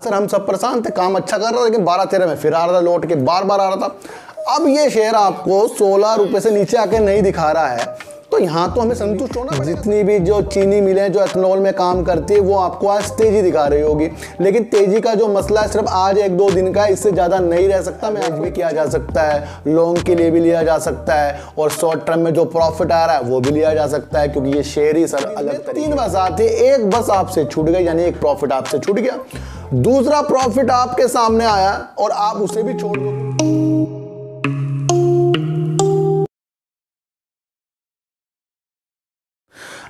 Sir हम सब परेशान थे, काम अच्छा कर रहा था लेकिन 12-13 में फिर आ रहा था लौट के, बार बार आ रहा था। अब ये शेयर आपको 16 रुपये से नीचे आके नहीं दिखा रहा है, तो यहाँ तो हमें संतुष्ट होना। जितनी भी जो चीनी मिलें जो एथेनॉल में काम करती है वो आपको आज तेजी दिखा रही होगी, लेकिन तेजी का जो मसला है सिर्फ आज 1-2 दिन का है, इससे ज़्यादा नहीं रह सकता। मैं आज भी किया जा सकता है, लॉन्ग के लिए भी लिया जा सकता है, और शॉर्ट टर्म में जो प्रॉफिट आ रहा है वो भी लिया जा सकता है, क्योंकि ये शेयर ही सर अलग 3 बस आती है। एक बस आपसे छूट गई, यानी एक प्रॉफिट आपसे छूट गया, दूसरा प्रॉफिट आपके सामने आया और आप उसे भी छोड़ दो।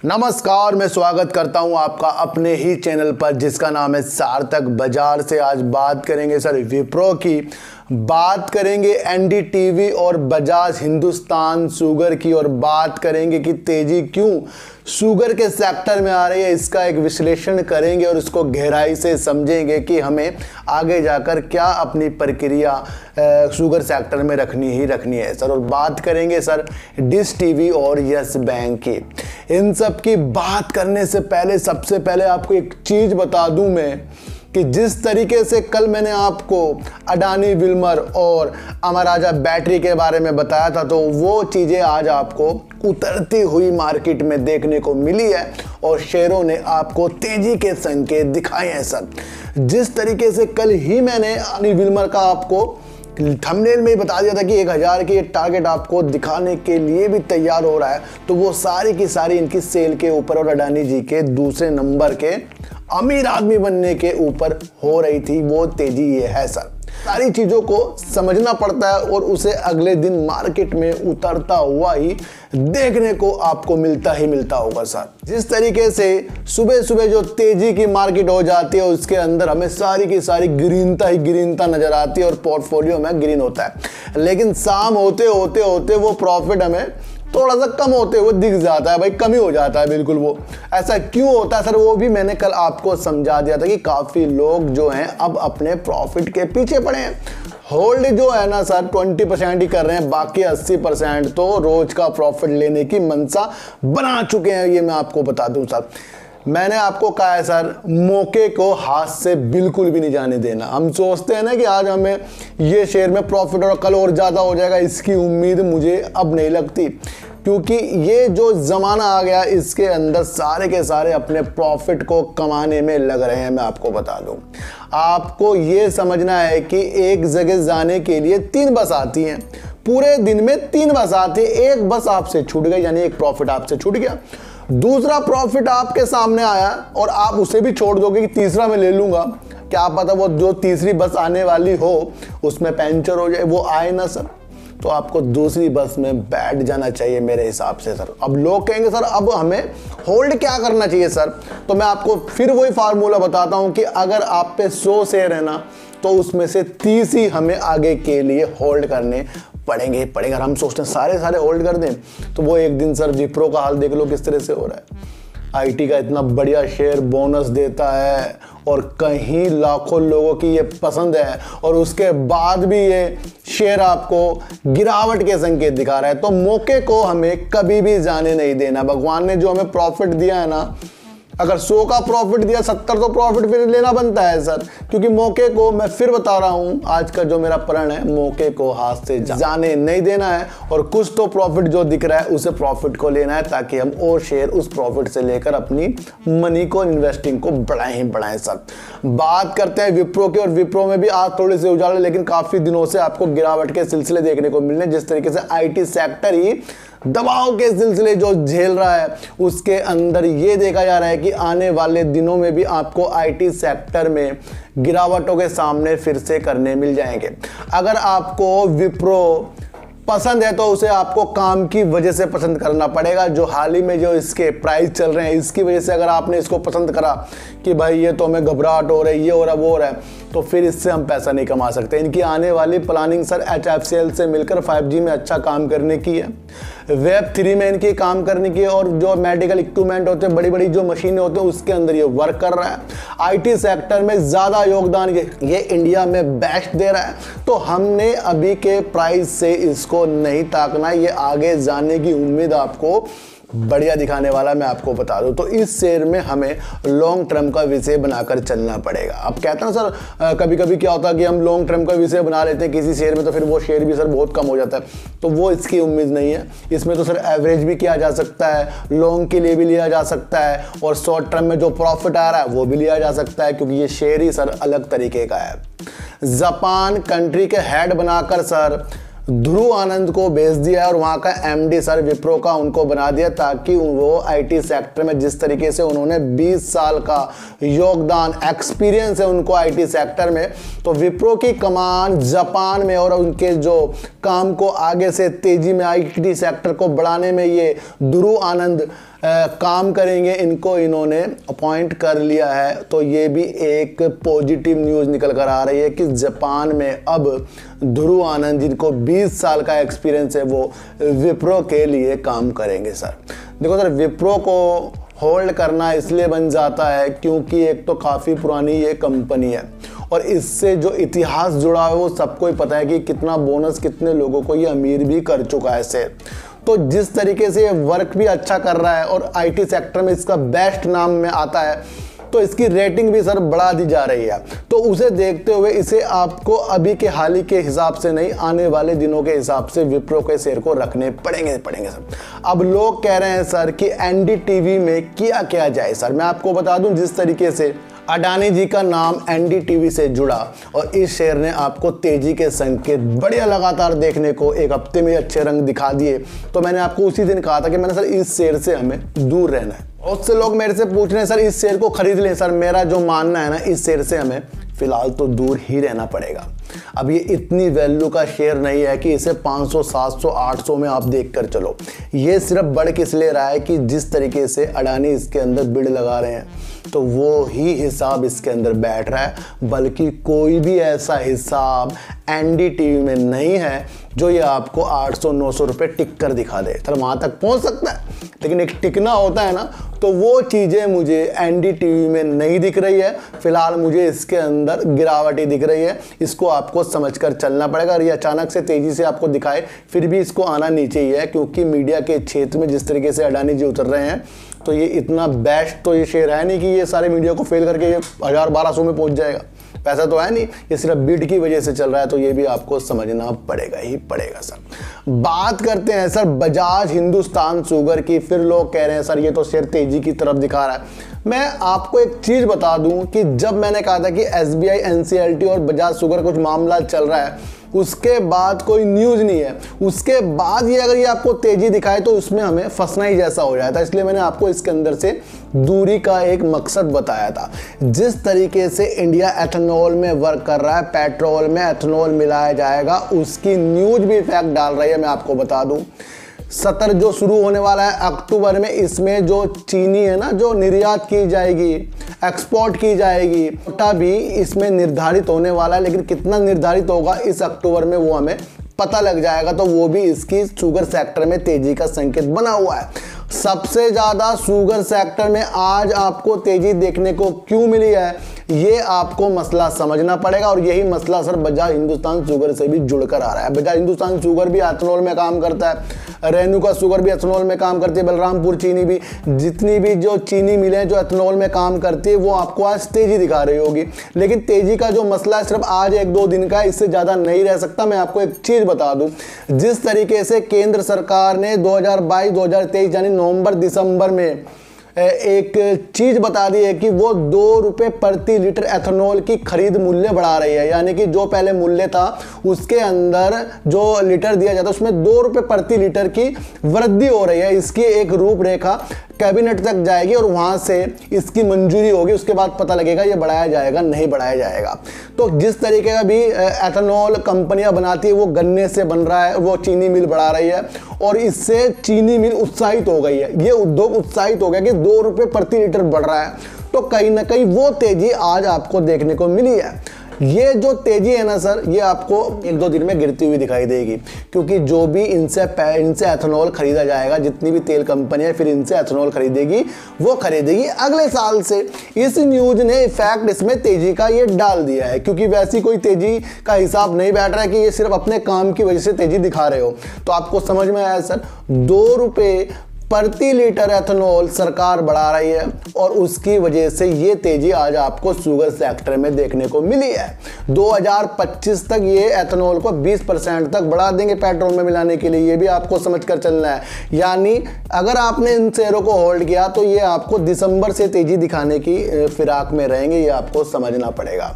नमस्कार, मैं स्वागत करता हूं आपका अपने ही चैनल पर जिसका नाम है सार्थक बाजार से। आज बात करेंगे सर विप्रो की, बात करेंगे एनडीटीवी और बजाज हिंदुस्तान शुगर की, और बात करेंगे कि तेजी क्यों शुगर के सेक्टर में आ रही है। इसका एक विश्लेषण करेंगे और इसको गहराई से समझेंगे कि हमें आगे जाकर क्या अपनी प्रक्रिया शुगर सेक्टर में रखनी है सर। और बात करेंगे सर डिश टीवी और यस बैंक की। इन सब की बात करने से पहले सबसे पहले आपको एक चीज़ बता दूं मैं कि जिस तरीके से कल मैंने आपको अडानी विल्मर और अमर राजा बैटरी के बारे में बताया था, तो वो चीज़ें आज आपको उतरती हुई मार्केट में देखने को मिली है और शेयरों ने आपको तेजी के संकेत दिखाए हैं सर। जिस तरीके से कल ही मैंने अडानी विल्मर का आपको थंबनेल में ही बता दिया था कि 1000 के टारगेट आपको दिखाने के लिए भी तैयार हो रहा है, तो वो सारी की सारी इनकी सेल के ऊपर और अडानी जी के दूसरे नंबर के अमीर आदमी बनने के ऊपर हो रही थी। वो तेजी ये है सर। सारी चीज़ों को समझना पड़ता है और उसे अगले दिन मार्केट में उतरता हुआ ही देखने को आपको मिलता होगा सर। जिस तरीके से सुबह सुबह जो तेजी की मार्केट हो जाती है उसके अंदर हमें सारी की सारी ग्रीनता नजर आती है और पोर्टफोलियो में ग्रीन होता है, लेकिन शाम होते होते वो प्रॉफिट हमें थोड़ा सा कम होते हुए दिख जाता है भाई, कमी हो जाता है बिल्कुल। वो ऐसा क्यों होता है सर, वो भी मैंने कल आपको समझा दिया था कि काफ़ी लोग जो हैं अब अपने प्रॉफिट के पीछे पड़े हैं। होल्ड जो है ना सर 20% ही कर रहे हैं, बाकी 80% तो रोज का प्रॉफिट लेने की मनसा बना चुके हैं। ये मैं आपको बता दूं सर, मैंने आपको कहा है सर मौके को हाथ से बिल्कुल भी नहीं जाने देना। हम सोचते हैं ना कि आज हमें ये शेयर में प्रॉफिट और कल और ज़्यादा हो जाएगा, इसकी उम्मीद मुझे अब नहीं लगती, क्योंकि ये जो ज़माना आ गया इसके अंदर सारे के सारे अपने प्रॉफिट को कमाने में लग रहे हैं। मैं आपको बता दूं, आपको ये समझना है कि एक जगह जाने के लिए 3 बस आती हैं, पूरे दिन में 3 बस आती है, एक बस आपसे छूट गई, यानी एक प्रॉफिट आपसे छूट गया, दूसरा प्रॉफिट आपके सामने आया और आप उसे भी छोड़ दोगे कि तीसरा मैं ले लूंगा। क्या पता वो जो तीसरी बस आने वाली हो उसमें पंचर हो जाए, वो आए ना सर, तो आपको दूसरी बस में बैठ जाना चाहिए मेरे हिसाब से सर। अब लोग कहेंगे सर अब हमें होल्ड क्या करना चाहिए सर, तो मैं आपको फिर वही फार्मूला बताता हूं कि अगर आप पे 100 शेयर है ना, तो उसमें से 30 ही हमें आगे के लिए होल्ड करने पड़ेंगे। अगर हम सोचते हैं सारे होल्ड कर दें, तो वो एक दिन सर विप्रो का हाल देख लो किस तरह से हो रहा है। आईटी का इतना बढ़िया शेयर बोनस देता है और कहीं लाखों लोगों की ये पसंद है, और उसके बाद भी ये शेयर आपको गिरावट के संकेत दिखा रहा है। तो मौके को हमें कभी भी जाने नहीं देना। भगवान ने जो हमें प्रॉफिट दिया है ना, अगर 100 का प्रॉफिट दिया 70 तो प्रॉफिट फिर लेना बनता है सर, क्योंकि मौके को मैं फिर बता रहा हूं, आज का जो मेरा प्रण है मौके को हाथ से जाने नहीं देना है, और कुछ तो प्रॉफिट जो दिख रहा है उसे प्रॉफिट को लेना है, ताकि हम और शेयर उस प्रॉफिट से लेकर अपनी मनी को इन्वेस्टिंग को बढ़ाएं सर। बात करते हैं विप्रो की, और विप्रो में भी आज थोड़े से उजाले, लेकिन काफी दिनों से आपको गिरावट के सिलसिले देखने को मिल रहे हैं। जिस तरीके से आईटी सेक्टर ही दबाव के सिलसिले जो झेल रहा है, उसके अंदर ये देखा जा रहा है कि आने वाले दिनों में भी आपको आईटी सेक्टर में गिरावटों के सामने फिर से करने मिल जाएंगे। अगर आपको विप्रो पसंद है तो उसे आपको काम की वजह से पसंद करना पड़ेगा। जो हाल ही में जो इसके प्राइस चल रहे हैं इसकी वजह से अगर आपने इसको पसंद करा कि भाई ये तो हमें घबराहट हो रही है, ये हो रहा वो हो रहा है, तो फिर इससे हम पैसा नहीं कमा सकते। इनकी आने वाली प्लानिंग सर HFCL से मिलकर 5G में अच्छा काम करने की है, वेब 3 में इनकी काम करने की है, और जो मेडिकल इक्विपमेंट होते हैं, बड़ी बड़ी जो मशीनें होती हैं उसके अंदर ये वर्क कर रहा है। आईटी सेक्टर में ज़्यादा योगदान ये इंडिया में बेस्ट दे रहा है। तो हमने अभी के प्राइस से इसको नहीं ताकना, ये आगे जाने की उम्मीद आपको बढ़िया दिखाने वाला मैं आपको बता दूं। तो इस शेयर में हमें लॉन्ग टर्म का विषय बनाकर चलना पड़ेगा। अब कहते हैं ना सर, कभी कभी क्या होता है कि हम लॉन्ग टर्म का विषय बना लेते हैं किसी शेयर में, तो फिर वो शेयर भी सर बहुत कम हो जाता है, तो वो इसकी उम्मीद नहीं है। इसमें तो सर एवरेज भी किया जा सकता है, लॉन्ग के लिए भी लिया जा सकता है, और शॉर्ट टर्म में जो प्रॉफिट आ रहा है वो भी लिया जा सकता है, क्योंकि ये शेयर ही सर अलग तरीके का है। जापान कंट्री के हेड बनाकर सर ध्रुव आनंद को भेज दिया है, और वहाँ का एमडी सर विप्रो का उनको बना दिया, ताकि वो आईटी सेक्टर में जिस तरीके से उन्होंने 20 साल का योगदान एक्सपीरियंस है उनको आईटी सेक्टर में, तो विप्रो की कमान जापान में और उनके जो काम को आगे से तेजी में आईटी सेक्टर को बढ़ाने में ये ध्रुव आनंद काम करेंगे। इनको इन्होंने अपॉइंट कर लिया है। तो ये भी एक पॉजिटिव न्यूज़ निकल कर आ रही है कि जापान में अब ध्रुव आनंद, जिनको 20 साल का एक्सपीरियंस है, वो विप्रो के लिए काम करेंगे सर। देखो सर, विप्रो को होल्ड करना इसलिए बन जाता है क्योंकि एक तो काफ़ी पुरानी ये कंपनी है, और इससे जो इतिहास जुड़ा है वो सबको ही पता है कि कितना बोनस कितने लोगों को ये अमीर भी कर चुका है शेयर। तो जिस तरीके से ये वर्क भी अच्छा कर रहा है और आईटी सेक्टर में इसका बेस्ट नाम में आता है, तो इसकी रेटिंग भी सर बढ़ा दी जा रही है। तो उसे देखते हुए इसे आपको अभी के हाल ही के हिसाब से नहीं, आने वाले दिनों के हिसाब से विप्रो के शेयर को रखने पड़ेंगे सर। अब लोग कह रहे हैं सर कि एनडीटीवी में किया जाए सर। मैं आपको बता दूं, जिस तरीके से अडानी जी का नाम एनडीटीवी से जुड़ा और इस शेयर ने आपको तेजी के संकेत बढ़िया लगातार देखने को एक हफ्ते में अच्छे रंग दिखा दिए, तो मैंने आपको उसी दिन कहा था कि मैंने सर इस शेयर से हमें दूर रहना है। बहुत से लोग मेरे से पूछ रहे हैं सर इस शेयर को खरीद लें। सर मेरा जो मानना है ना, इस शेयर से हमें फिलहाल तो दूर ही रहना पड़ेगा। अब ये इतनी वैल्यू का शेयर नहीं है कि इसे 500, 700, 800 में आप देख कर चलो। ये सिर्फ बढ़ किस ले रहा है कि जिस तरीके से अडानी इसके अंदर बिड लगा रहे हैं, तो वो ही हिसाब इसके अंदर बैठ रहा है। बल्कि कोई भी ऐसा हिसाब एनडीटीवी में नहीं है जो ये आपको 800-900 रुपये टिक कर दिखा दे। चलो वहाँ तक पहुँच सकता है, लेकिन एक टिकना होता है ना, तो वो चीज़ें मुझे एनडीटीवी में नहीं दिख रही है। फिलहाल मुझे इसके अंदर गिरावट ही दिख रही है। इसको आपको समझकर चलना पड़ेगा। और ये अचानक से तेज़ी से आपको दिखाए, फिर भी इसको आना नीचे ही है, क्योंकि मीडिया के क्षेत्र में जिस तरीके से अडानी जी उतर रहे हैं, तो ये इतना बेस्ट तो ये शेयर है नहीं कि ये सारे मीडिया को फेल करके ये 1000-1200 में पहुंच जाएगा। पैसा तो है नहीं, ये सिर्फ बिड की वजह से चल रहा है। तो ये भी आपको समझना पड़ेगा ही पड़ेगा सर। बात करते हैं सर बजाज हिंदुस्तान शुगर की। फिर लोग कह रहे हैं सर ये तो शेयर तेजी की तरफ दिखा रहा है। मैं आपको एक चीज बता दूं कि जब मैंने कहा था कि एसबीआई, एनसीएलटी और बजाज शुगर कुछ मामला चल रहा है, उसके बाद कोई न्यूज नहीं है, उसके बाद ये अगर ये आपको तेजी दिखाए तो उसमें हमें फंसना ही जैसा हो जाता है। इसलिए मैंने आपको इसके अंदर से दूरी का एक मकसद बताया था। जिस तरीके से इंडिया एथेनॉल में वर्क कर रहा है, पेट्रोल में एथेनॉल मिलाया जाएगा, उसकी न्यूज भी इफेक्ट डाल रही है। मैं आपको बता दूं, सत्र जो शुरू होने वाला है अक्टूबर में, इसमें जो चीनी है ना, जो निर्यात की जाएगी, एक्सपोर्ट की जाएगी, कोटा भी इसमें निर्धारित होने वाला है। लेकिन कितना निर्धारित होगा इस अक्टूबर में वो हमें पता लग जाएगा। तो वो भी इसकी शुगर सेक्टर में तेजी का संकेत बना हुआ है। सबसे ज्यादा शुगर सेक्टर में आज आपको तेजी देखने को क्यों मिली है, ये आपको मसला समझना पड़ेगा। और यही मसला सर बजाज हिंदुस्तान शुगर से भी जुड़कर आ रहा है। बजाज हिंदुस्तान शुगर भी एथेनॉल में काम करता है, रेणुका शुगर भी एथेनॉल में काम करती है, बलरामपुर चीनी भी, जितनी भी जो चीनी मिलें जो एथेनॉल में काम करती है, वो आपको आज तेजी दिखा रही होगी। लेकिन तेजी का जो मसला है सिर्फ आज 1-2 दिन का, इससे ज़्यादा नहीं रह सकता। मैं आपको एक चीज़ बता दूं, जिस तरीके से केंद्र सरकार ने 2022-2023 यानी नवंबर-दिसंबर में एक चीज बता दी है कि वो 2 रुपये प्रति लीटर एथेनॉल की खरीद मूल्य बढ़ा रही है। यानी कि जो पहले मूल्य था उसके अंदर जो लीटर दिया जाता है उसमें 2 रुपये प्रति लीटर की वृद्धि हो रही है। इसकी एक रूपरेखा कैबिनेट तक जाएगी और वहां से इसकी मंजूरी होगी। उसके बाद पता लगेगा ये बढ़ाया जाएगा नहीं बढ़ाया जाएगा। तो जिस तरीके का भी एथेनॉल कंपनियां बनाती है वो गन्ने से बन रहा है, वो चीनी मिल बढ़ा रही है और इससे चीनी मिल उत्साहित हो गई है, ये उद्योग उत्साहित हो गया कि 2 रुपये प्रति लीटर बढ़ रहा है। तो कहीं ना कहीं वो तेजी आज आपको देखने को मिली है। ये जो तेजी है ना सर, ये आपको 1-2 दिन में गिरती हुई दिखाई देगी, क्योंकि जो भी इनसे एथेनॉल खरीदा जाएगा, जितनी भी तेल कंपनियां फिर इनसे एथेनॉल खरीदेगी, वो खरीदेगी अगले साल से। इस न्यूज ने इफेक्ट इसमें तेजी का ये डाल दिया है, क्योंकि वैसी कोई तेजी का हिसाब नहीं बैठ रहा है कि ये सिर्फ अपने काम की वजह से तेजी दिखा रहे हो। तो आपको समझ में आया सर, 2 रुपये प्रति लीटर एथेनॉल सरकार बढ़ा रही है और उसकी वजह से ये तेजी आज आपको शुगर सेक्टर में देखने को मिली है। 2025 तक ये एथेनॉल को 20% तक बढ़ा देंगे पेट्रोल में मिलाने के लिए, ये भी आपको समझकर चलना है। यानी अगर आपने इन शेयरों को होल्ड किया तो ये आपको दिसंबर से तेजी दिखाने की फिराक में रहेंगे, ये आपको समझना पड़ेगा।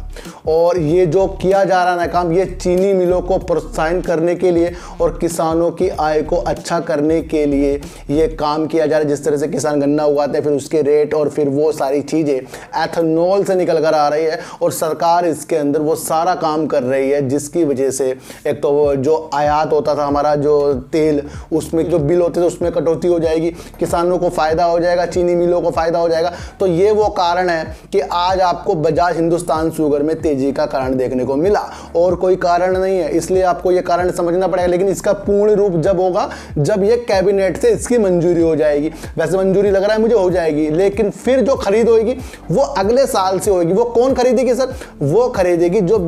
और ये जो किया जा रहा है काम, ये चीनी मिलों को प्रोत्साहन करने के लिए और किसानों की आय को अच्छा करने के लिए ये काम किया जा रहा है। जिस तरह से किसान गन्ना उगाते हैं, फिर उसके रेट और फिर वो सारी चीज़ें एथेनॉल से निकल कर आ रही है और सरकार इसके अंदर वो सारा काम कर रही है, जिसकी वजह से एक तो जो आयात होता था हमारा जो तेल, उसमें जो बिल होते थे उसमें कटौती हो जाएगी, किसानों को फ़ायदा हो जाएगा, चीनी मिलों को फ़ायदा हो जाएगा। तो ये वो कारण है कि आज आपको बजाज हिंदुस्तान शुगर में तेजी का कारण देखने को मिला, और कोई कारण नहीं है। इसलिए आपको ये कारण समझना पड़ेगा, लेकिन इसका पूर्ण रूप जब होगा जब ये कैबिनेट से इसकी मंजूरी हो जाएगी। वैसे मंजूरी लग रहा है मुझे हो जाएगी, लेकिन फिर जो खरीद होगी वो अगले साल से होगी। वो कौन खरीदेगी सर? वो खरीदेगी जो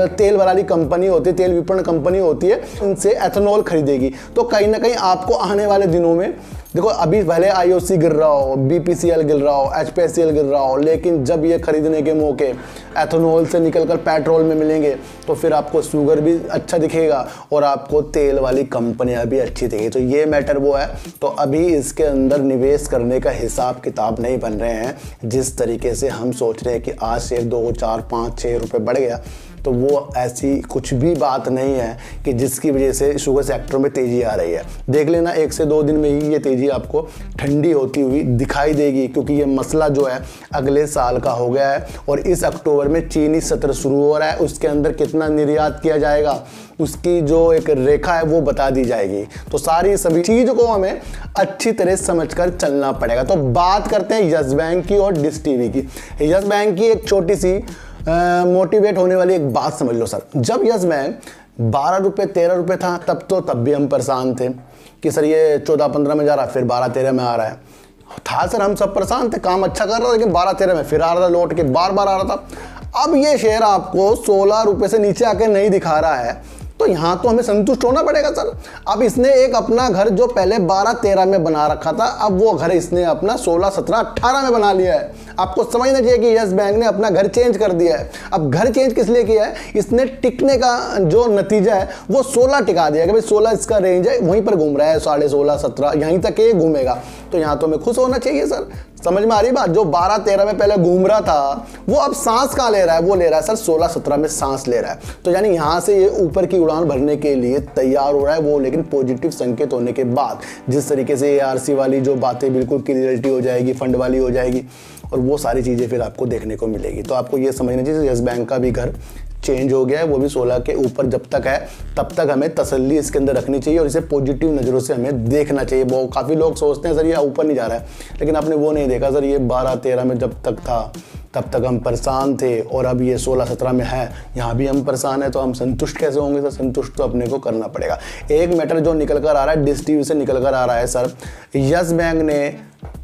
तेल वाली कंपनी होती है, तेल विपणन कंपनी होती है, उनसे एथेनॉल खरीदेगी। तो कहीं ना कहीं आपको आने वाले दिनों में देखो, अभी भले आईओसी गिर रहा हो, बीपीसीएल गिर रहा हो, एचपीसीएल गिर रहा हो, लेकिन जब ये खरीदने के मौके एथेनॉल से निकलकर पेट्रोल में मिलेंगे तो फिर आपको शुगर भी अच्छा दिखेगा और आपको तेल वाली कंपनियां भी अच्छी दिखेगी। तो ये मैटर वो है। तो अभी इसके अंदर निवेश करने का हिसाब किताब नहीं बन रहे हैं। जिस तरीके से हम सोच रहे हैं कि आज से 2, 4, 5, 6 रुपये बढ़ गया, तो वो ऐसी कुछ भी बात नहीं है कि जिसकी वजह से शुगर सेक्टर में तेज़ी आ रही है। देख लेना 1 से 2 दिन में ही ये तेज़ी आपको ठंडी होती हुई दिखाई देगी, क्योंकि ये मसला जो है अगले साल का हो गया है और इस अक्टूबर में चीनी सत्र शुरू हो रहा है। उसके अंदर कितना निर्यात किया जाएगा उसकी जो एक रेखा है वो बता दी जाएगी। तो सारी सभी चीज़ को हमें अच्छी तरह समझकर चलना पड़ेगा। तो बात करते हैं यस बैंक की और डिश टीवी की। यस बैंक की एक छोटी सी मोटिवेट होने वाली एक बात समझ लो सर। जब यस बैंक 12 रुपये 13 रुपये था तब भी हम परेशान थे कि सर ये 14-15 में जा रहा है, फिर 12-13 में आ रहा है। था सर, हम सब परेशान थे, काम अच्छा कर रहा था, लेकिन 12-13 में फिर आ रहा था, लौट के बार बार आ रहा था। अब ये शेयर आपको 16 रुपये से नीचे आके नहीं दिखा रहा है, तो यहाँ तो हमें संतुष्ट होना पड़ेगा सर। अब इसने एक अपना घर जो पहले 12-13 में बना रखा था, अब वो घर इसने अपना 16, 17, 18 में बना लिया है। आपको समझना चाहिए कि यस बैंक ने अपना घर चेंज कर दिया है। अब घर चेंज किस लिए किया है? इसने टिकने का जो नतीजा है वो 16 टिका दिया कि भाई 16 इसका रेंज है, वहीं पर घूम रहा है, 16.5, 17 यहीं तक ये घूमेगा। तो यहाँ तो हमें खुश होना चाहिए सर। समझ में आ रही बात? जो 12-13 में पहले घूम रहा था वो अब सांस कहाँ ले रहा है? वो ले रहा है सर 16-17 में सांस ले रहा है। तो यानी यहाँ से ये ऊपर की उड़ान भरने के लिए तैयार हो रहा है वो, लेकिन पॉजिटिव संकेत होने के बाद जिस तरीके से ARC वाली जो बातें बिल्कुल क्लियरिटी हो जाएगी, फंड वाली हो जाएगी और वो सारी चीज़ें फिर आपको देखने को मिलेगी। तो आपको ये समझना चाहिए यस बैंक का भी घर चेंज हो गया है, वो भी 16 के ऊपर जब तक है तब तक हमें तसल्ली इसके अंदर रखनी चाहिए और इसे पॉजिटिव नज़रों से हमें देखना चाहिए। वो काफ़ी लोग सोचते हैं सर ये ऊपर नहीं जा रहा है, लेकिन आपने वो नहीं देखा सर, ये 12-13 में जब तक था तब तक हम परेशान थे और अब ये 16-17 में है, यहाँ भी हम परेशान हैं। तो हम संतुष्ट कैसे होंगे सर? संतुष्ट तो अपने को करना पड़ेगा। एक मैटर जो निकल कर आ रहा है, डिश टीवी से निकल कर आ रहा है सर, यस बैंक ने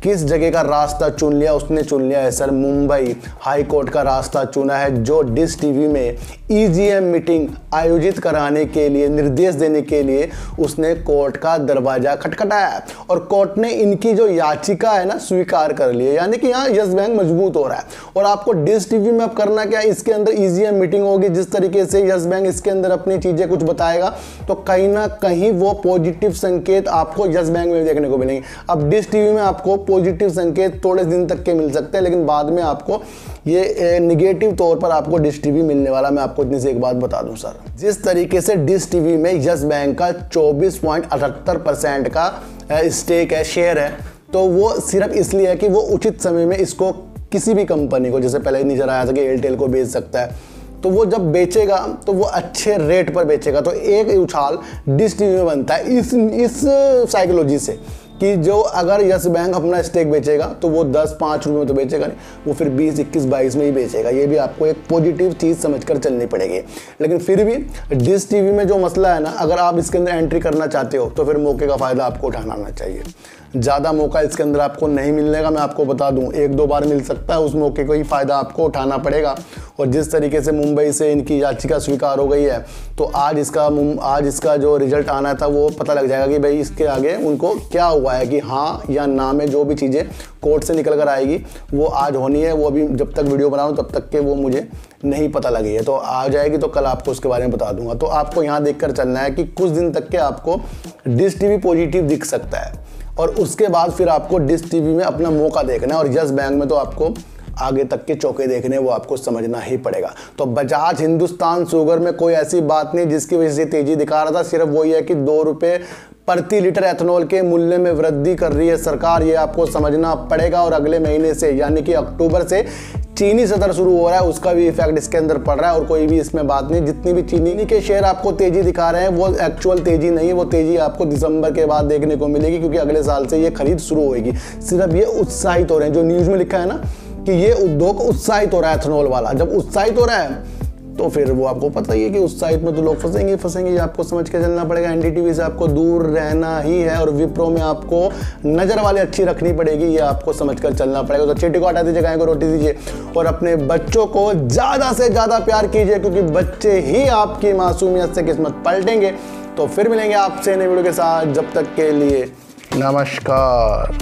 किस जगह का रास्ता चुन लिया? उसने चुन लिया है सर मुंबई हाई कोर्ट का रास्ता चुना है, जो डिश टीवी में EGM मीटिंग आयोजित कराने के लिए, निर्देश देने के लिए उसने कोर्ट का दरवाजा खटखटाया और कोर्ट ने इनकी जो याचिका है ना स्वीकार कर ली है। यानी कि यहाँ यस बैंक मजबूत हो रहा है। और आपको डिश टीवी में अब करना क्या है? इसके अंदर EGM मीटिंग होगी, जिस तरीके से यस बैंक इसके अंदर अपनी चीज़ें कुछ बताएगा तो कहीं ना कहीं वो पॉजिटिव संकेत आपको यस बैंक में देखने को मिलेंगे। अब डिश टीवी में आपको पॉजिटिव संकेत थोड़े दिन तक के मिल सकते हैं, लेकिन बाद में आपको ये नेगेटिव तौर पर आपको डिश टीवी मिलने वाला। मैं आपको इतनी से एक बात बता दूं सर, जिस तरीके से डिश टीवी में यस बैंक का 24.78% का स्टेक है, शेयर है, तो वो सिर्फ इसलिए है कि वो उचित समय में इसको किसी भी कंपनी को, जैसे पहले नजर आया था कि एयरटेल को बेच सकता है, तो वो जब बेचेगा तो वो अच्छे रेट पर बेचेगा। तो एक उछाल डिश टीवी में बनता है इस साइकोलॉजी से कि जो अगर यस बैंक अपना स्टेक बेचेगा तो वो 10-5 रुपये में तो बेचेगा नहीं, वो फिर 20, 21, 22 में ही बेचेगा। ये भी आपको एक पॉजिटिव चीज़ समझकर चलनी पड़ेगी। लेकिन फिर भी डिश टीवी में जो मसला है ना, अगर आप इसके अंदर एंट्री करना चाहते हो तो फिर मौके का फ़ायदा आपको उठाना आना चाहिए। ज़्यादा मौका इसके अंदर आपको नहीं मिलने का, मैं आपको बता दूं। 1-2 बार मिल सकता है, उस मौके को ही फ़ायदा आपको उठाना पड़ेगा। और जिस तरीके से मुंबई से इनकी याचिका स्वीकार हो गई है, तो आज इसका जो रिजल्ट आना था वो पता लग जाएगा कि भाई इसके आगे उनको क्या हुआ है, कि हाँ या ना में जो भी चीज़ें कोर्ट से निकल कर आएगी वो आज होनी है। वो अभी जब तक वीडियो बना रहा हूँ तब तक के वो मुझे नहीं पता लगी है, तो आ जाएगी तो कल आपको उसके बारे में बता दूंगा। तो आपको यहाँ देखकर चलना है कि कुछ दिन तक के आपको डिश टीवी पॉजिटिव दिख सकता है, और उसके बाद फिर आपको डिश टीवी में अपना मौका देखना है, और यस बैंक में तो आपको आगे तक के चौके देखने वो आपको समझना ही पड़ेगा। तो बजाज हिंदुस्तान शुगर में कोई ऐसी बात नहीं जिसकी वजह से तेजी दिखा रहा था, सिर्फ वही है कि 2 रुपये प्रति लीटर एथेनॉल के मूल्य में वृद्धि कर रही है सरकार, ये आपको समझना पड़ेगा। और अगले महीने से यानी कि अक्टूबर से चीनी सत्र शुरू हो रहा है, उसका भी इफेक्ट इसके अंदर पड़ रहा है। और कोई भी इसमें बात नहीं, जितनी भी चीनी के शेयर आपको तेजी दिखा रहे हैं वो एक्चुअल तेजी नहीं है, वो तेजी आपको दिसंबर के बाद देखने को मिलेगी, क्योंकि अगले साल से ये खरीद शुरू होगी। सिर्फ ये उत्साहित हो रहे हैं, जो न्यूज़ में लिखा है ना कि ये उद्योग उत्साहित हो रहा है एथेनॉल वाला, जब उत्साहित हो रहा है तो फिर वो आपको पता ही है कि उत्साहित में तो लोग फंसेंगे, ये आपको समझ के चलना पड़ेगा। एनडीटीवी से आपको दूर रहना ही है, और विप्रो में आपको नज़र वाले अच्छी रखनी पड़ेगी, ये आपको समझ कर चलना पड़ेगा। तो चीटी को हटा दीजिए, गाय को रोटी दीजिए, और अपने बच्चों को ज़्यादा से ज़्यादा प्यार कीजिए, क्योंकि बच्चे ही आपकी मासूमियत से किस्मत पलटेंगे। तो फिर मिलेंगे आपसे नई वीडियो के साथ, जब तक के लिए नमस्कार।